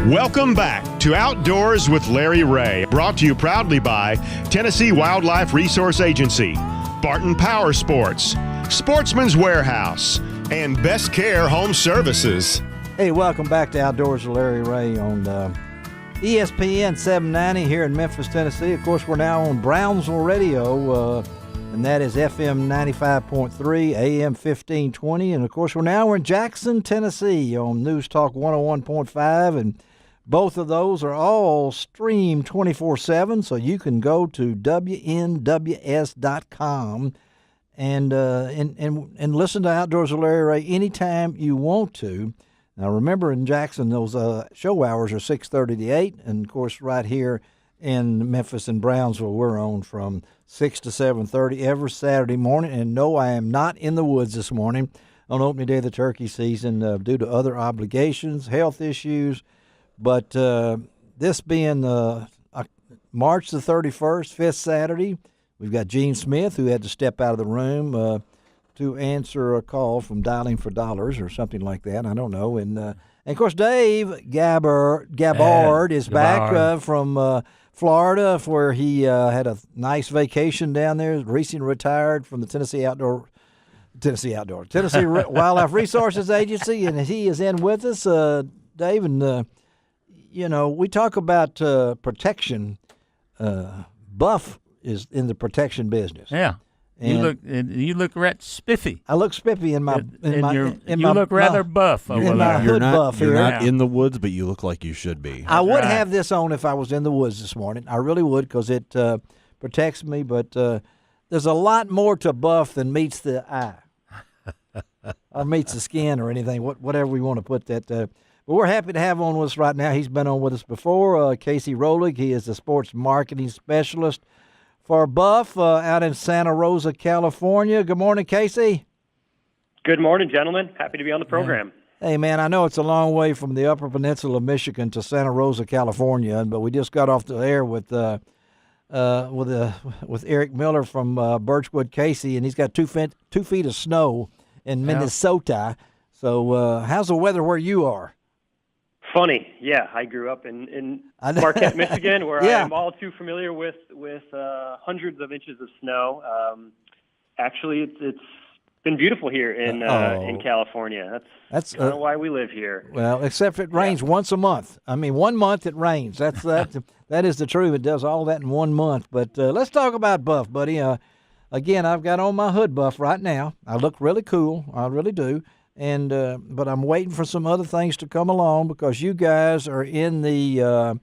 Welcome back to Outdoors with Larry Ray, brought to you proudly by Tennessee Wildlife Resource Agency, Barton Power Sports, Sportsman's Warehouse, and Best Care Home Services. Hey, welcome back to Outdoors with Larry Ray on ESPN 790 here in Memphis, Tennessee. Of course, we're now on Brownsville Radio, and that is FM 95.3, AM 1520. And, of course, we're in Jackson, Tennessee on News Talk 101.5, and both of those are all streamed 24/7, so you can go to WNWS.com and listen to Outdoors with Larry Ray anytime you want to. Now, remember, in Jackson, those show hours are 6:30 to 8, and, of course, right here in Memphis and Brownsville, we're on from 6 to 7:30 every Saturday morning. And no, I am not in the woods this morning on opening day of the turkey season due to other obligations, health issues. But this being March the 31st, 5th Saturday, we've got Gene Smith, who had to step out of the room to answer a call from Dialing for Dollars or something like that. I don't know. And of course, Dave Gabbard is back from Florida, where he had a nice vacation down there, recently retired from the Tennessee Wildlife Resources Agency, and he is in with us, Dave. And we talk about protection. Buff is in the protection business. Yeah. You look right spiffy. I look spiffy in my. You look rather buff over there. You're not in the woods, but you look like you should be. I would have this on if I was in the woods this morning. I really would, because it protects me. But there's a lot more to buff than meets the eye, or meets the skin, or anything. Whatever we want to put that. But we're happy to have on with us right now. He's been on with us before. Casey Rolig. He is the sports marketing specialist for Buff out in Santa Rosa, California. Good morning, Casey. Good morning, gentlemen. Happy to be on the program. Hey, man, I know it's a long way from the Upper Peninsula of Michigan to Santa Rosa, California, but we just got off the air with Eric Miller from Birchwood, Casey, and he's got 2 feet of snow in Minnesota. So how's the weather where you are? Funny, yeah. I grew up in Marquette, Michigan, where I am all too familiar with hundreds of inches of snow. Actually, it's been beautiful here in California. That's kind of why we live here. Well, except it rains once a month. I mean, 1 month it rains. That is the truth. It does all that in 1 month. But let's talk about Buff, buddy. Again, I've got on my hood buff right now. I look really cool. I really do. And but I'm waiting for some other things to come along, because you guys are in the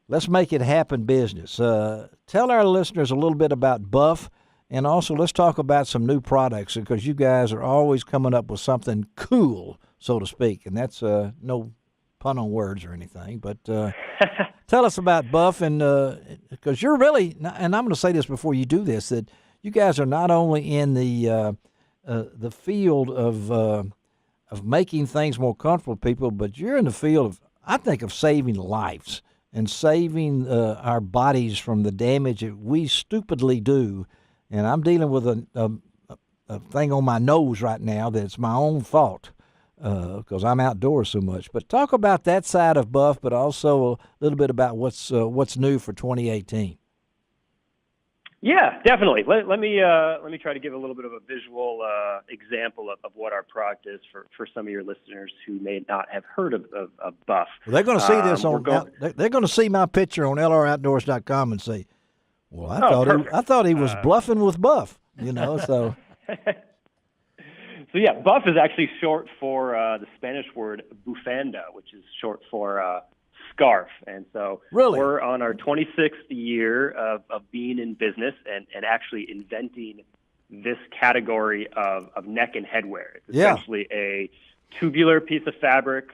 let's make it happen business. Tell our listeners a little bit about Buff, and also let's talk about some new products, because you guys are always coming up with something cool, so to speak. And that's no pun on words or anything, but tell us about Buff, and because you're really, and I'm going to say this before you do this, that you guys are not only in the field of making things more comfortable for people, but you're in the field of, I think, of saving lives and saving our bodies from the damage that we stupidly do. And I'm dealing with a thing on my nose right now that's my own fault, because I'm outdoors so much. But talk about that side of Buff, but also a little bit about what's new for 2018. Yeah, definitely. Let me try to give a little bit of a visual example of what our product is for some of your listeners who may not have heard of Buff. Well, they're going to see this they're going to see my picture on LROutdoors.com and say, "Well, I thought he was bluffing with Buff," So. So yeah, Buff is actually short for the Spanish word bufanda, which is short for scarf. And so we're on our 26th year of being in business and actually inventing this category of neck and headwear. It's essentially a tubular piece of fabric,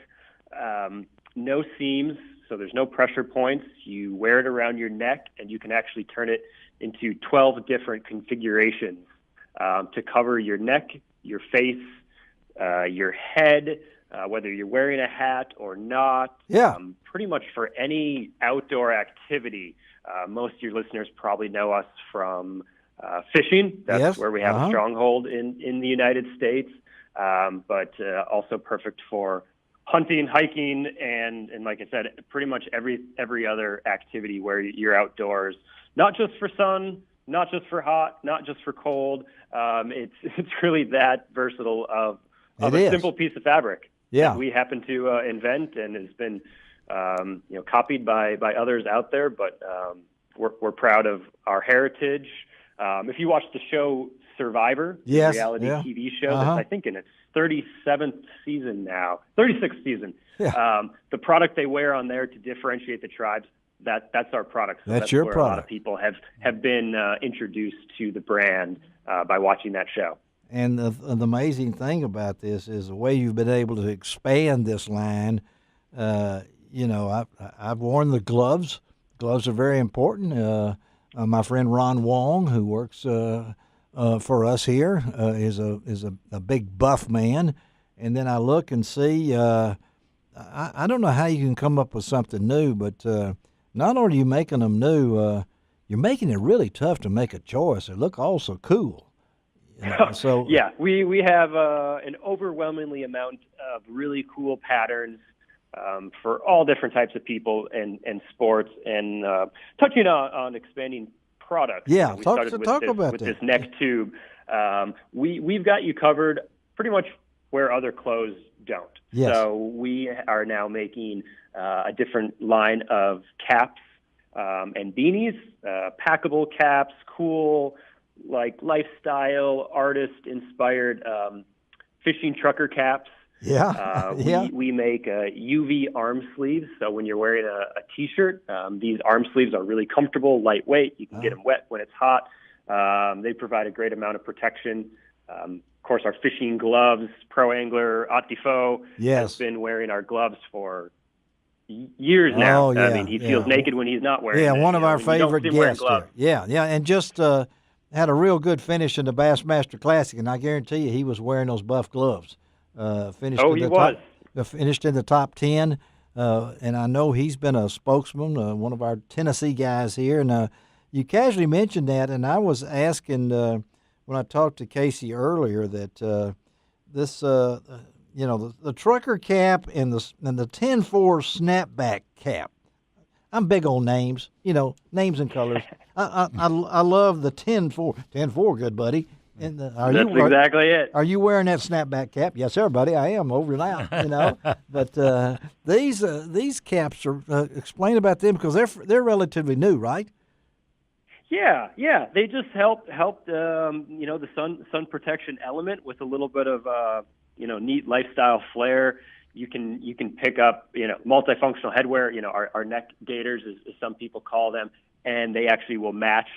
no seams, so there's no pressure points. You wear it around your neck, and you can actually turn it into 12 different configurations to cover your neck, your face, your head, whether you're wearing a hat or not. Pretty much for any outdoor activity. Most of your listeners probably know us from fishing. That's where we have a stronghold in the United States, but also perfect for hunting, hiking, and like I said, pretty much every other activity where you're outdoors, not just for sun, not just for hot, not just for cold. It's really that versatile of a simple piece of fabric that we happen to invent, and has been copied by others out there. But we're proud of our heritage. If you watch the show Survivor, the reality TV show, that's I think in its 37th season now, 36th season. The product they wear on there to differentiate the tribes, that's our product. So that's your product. A lot of people have been introduced to the brand by watching that show. And the amazing thing about this is the way you've been able to expand this line. I've worn the gloves. Gloves are very important. My friend Ron Wong, who works for us here, is a big buff man. And then I look and see. I don't know how you can come up with something new, but not only are you making them new, you're making it really tough to make a choice. They look also cool. So yeah, we have an overwhelmingly amount of really cool patterns for all different types of people and sports, and touching on expanding products. Yeah, we started with this neck tube. We've got you covered pretty much where other clothes don't. Yes. So we are now making a different line of caps and beanies, packable caps, cool, like lifestyle, artist-inspired fishing trucker caps. We make UV arm sleeves, so when you're wearing a T-shirt, these arm sleeves are really comfortable, lightweight. You can get them wet when it's hot. They provide a great amount of protection. Of course, our fishing gloves, Pro Angler, Haute Tifo, has been wearing our gloves for years now. I mean, he feels naked when he's not wearing it. One of our favorite guests here. And just had a real good finish in the Bassmaster Classic, and I guarantee you he was wearing those buff gloves. Finished in the top 10, and I know he's been a spokesman, one of our Tennessee guys here. And you casually mentioned that, and I was asking when I talked to Casey earlier that this, the trucker cap and the 10-4 snapback cap. I'm big on names, names and colors. I love the 10-4. 10-4, good buddy. And that's exactly it. Are you wearing that snapback cap? Yes, sir, buddy. I am over and out. But these caps are. Explain about them, because they're relatively new, right? Yeah. They just help the sun protection element with a little bit of neat lifestyle flair. You can pick up multifunctional headwear. Our neck gaiters, as some people call them, and they actually will match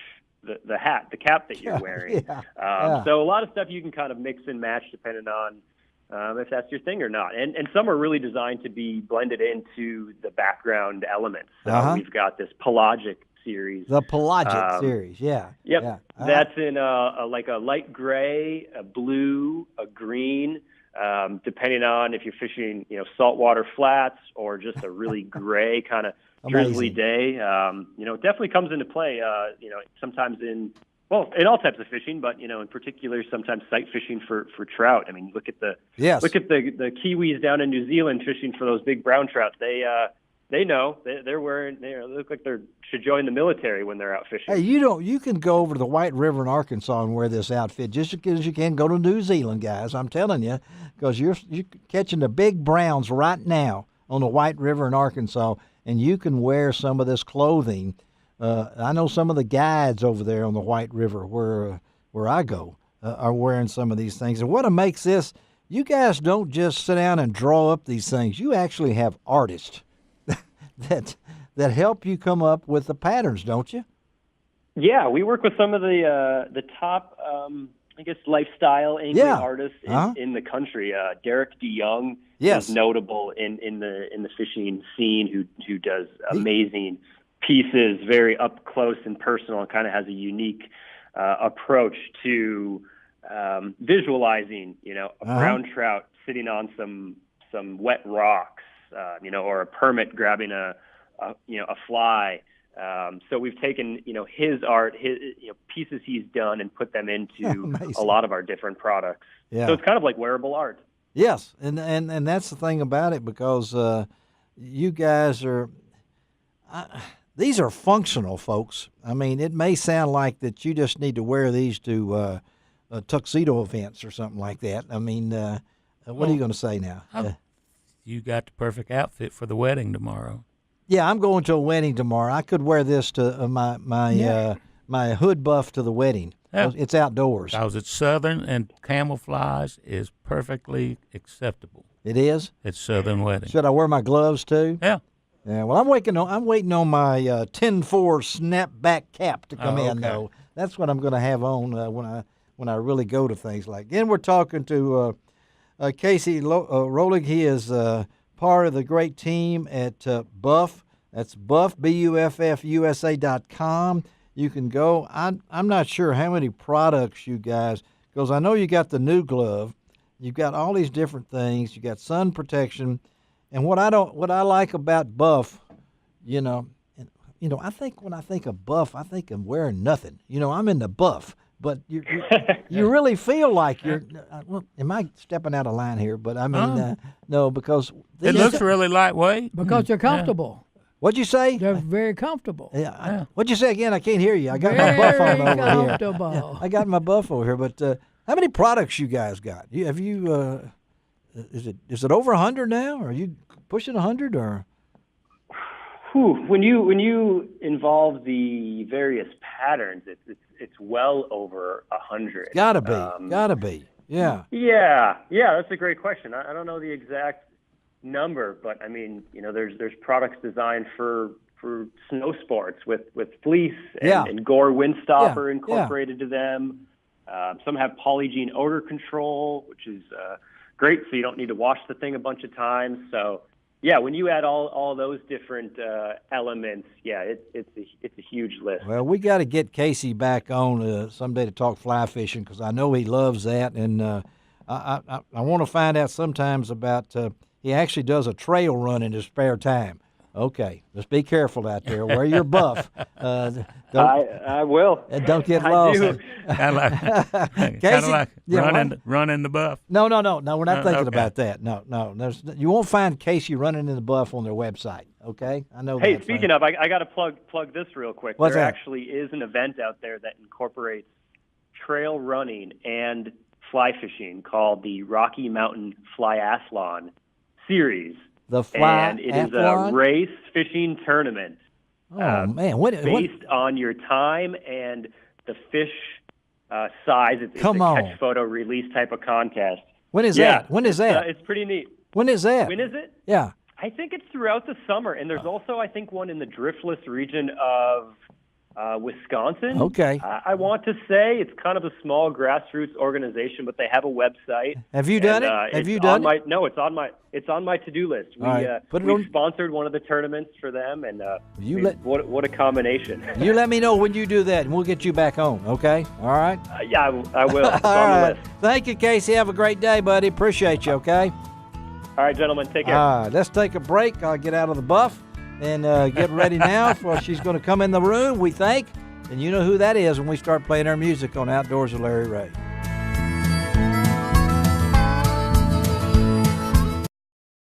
the hat, the cap that you're wearing. So a lot of stuff you can kind of mix and match depending on if that's your thing or not. And some are really designed to be blended into the background elements. So we've got this pelagic series. The pelagic series, Yep. That's in a light gray, a blue, a green, depending on if you're fishing, saltwater flats or just a really gray kind of drizzly day. It definitely comes into play, sometimes in all types of fishing, but, in particular, sometimes sight fishing for trout. I mean, look at the Kiwis down in New Zealand fishing for those big brown trout. They know they're wearing, they look like they should join the military when they're out fishing. Hey, you can go over to the White River in Arkansas and wear this outfit just as you can go to New Zealand, guys. I'm telling you, because you're catching the big browns right now on the White River in Arkansas, and you can wear some of this clothing. I know some of the guides over there on the White River where I go are wearing some of these things. And what makes this, you guys don't just sit down and draw up these things. You actually have artists that help you come up with the patterns, don't you? Yeah, we work with some of the top, lifestyle angling artists in the country. Derek DeYoung is notable in the fishing scene, who does amazing pieces, very up close and personal, and kind of has a unique approach to visualizing, a brown trout sitting on some wet rocks, or a permit grabbing a fly. So we've taken, his art, his pieces he's done, and put them into a lot of our different products. Yeah. So it's kind of like wearable art. Yes, and that's the thing about it, because you guys are these are functional, folks. I mean, it may sound like that you just need to wear these to tuxedo events or something like that. I mean, what are you going to say now? You got the perfect outfit for the wedding tomorrow. Yeah, I'm going to a wedding tomorrow. I could wear this to my hood buff to the wedding. Yeah. It's outdoors. Because it's southern, and camouflage is perfectly acceptable. It is? It's southern wedding. Should I wear my gloves too? Yeah. Yeah. Well, I'm waiting on my 10-4 snapback cap to come in, though. That's what I'm going to have on when I really go to things like. And we're talking to Casey Rolig. He is part of the great team at Buff. That's Buff, BUFFUSA.com. You can go. I'm not sure how many products you guys, because I know you got the new glove. You've got all these different things. You got sun protection, and what I like about Buff, I think when I think of Buff, I think I'm wearing nothing. I'm in the buff, but you really feel like you're. Well, am I stepping out of line here? But I mean, no, because it looks really lightweight because you're comfortable. Yeah. What'd you say? They're very comfortable. Yeah. What'd you say again? I can't hear you. I got my buff on over comfortable. here. Yeah, I got my buff over here. But how many products you guys got? Have you? Is it over 100 now? Are you pushing 100 or? When you involve the various patterns, it's well over 100. Gotta be. Yeah. Yeah. That's a great question. I don't know the exact number, but I mean, there's products designed for snow sports with fleece and Gore windstopper incorporated to them. Some have Polygene odor control, which is great, so you don't need to wash the thing a bunch of times. So yeah, when you add all those different elements, it's a huge list. Well, we got to get Casey back on someday to talk fly fishing, because I know he loves that, and I want to find out sometimes about. He actually does a trail run in his spare time. Okay, just be careful out there. Wear your buff. I will. And don't get lost. Kind of like running the buff. No. We're not thinking about that. No. You won't find Casey running in the buff on their website. Okay, I know. Hey, speaking of, I got to plug this real quick. What's there that? Actually is an event out there that incorporates trail running and fly fishing called the Rocky Mountain Flyathlon Series. The fly and it is a race fishing tournament. Oh man! Based on your time and the fish size. It's a catch photo release type of contest. When is that? When is that? It's pretty neat. When is that? When is it? Yeah. I think it's throughout the summer, and there's also, I think, one in the Driftless region of Wisconsin. Okay. I want to say it's kind of a small grassroots organization, but they have a website. Have you done it? Have you done it? No, it's on my to-do list. We sponsored one of the tournaments for them, and what a combination. You let me know when you do that, and we'll get you back on. Okay? All right. Yeah, I will. It's on the list. Thank you, Casey. Have a great day, buddy. Appreciate you. Okay. All right, gentlemen. Take care. All right. Let's take a break. I'll get out of the buff. And get ready now for she's going to come in the room, we think. And you know who that is when we start playing our music on Outdoors with Larry Ray.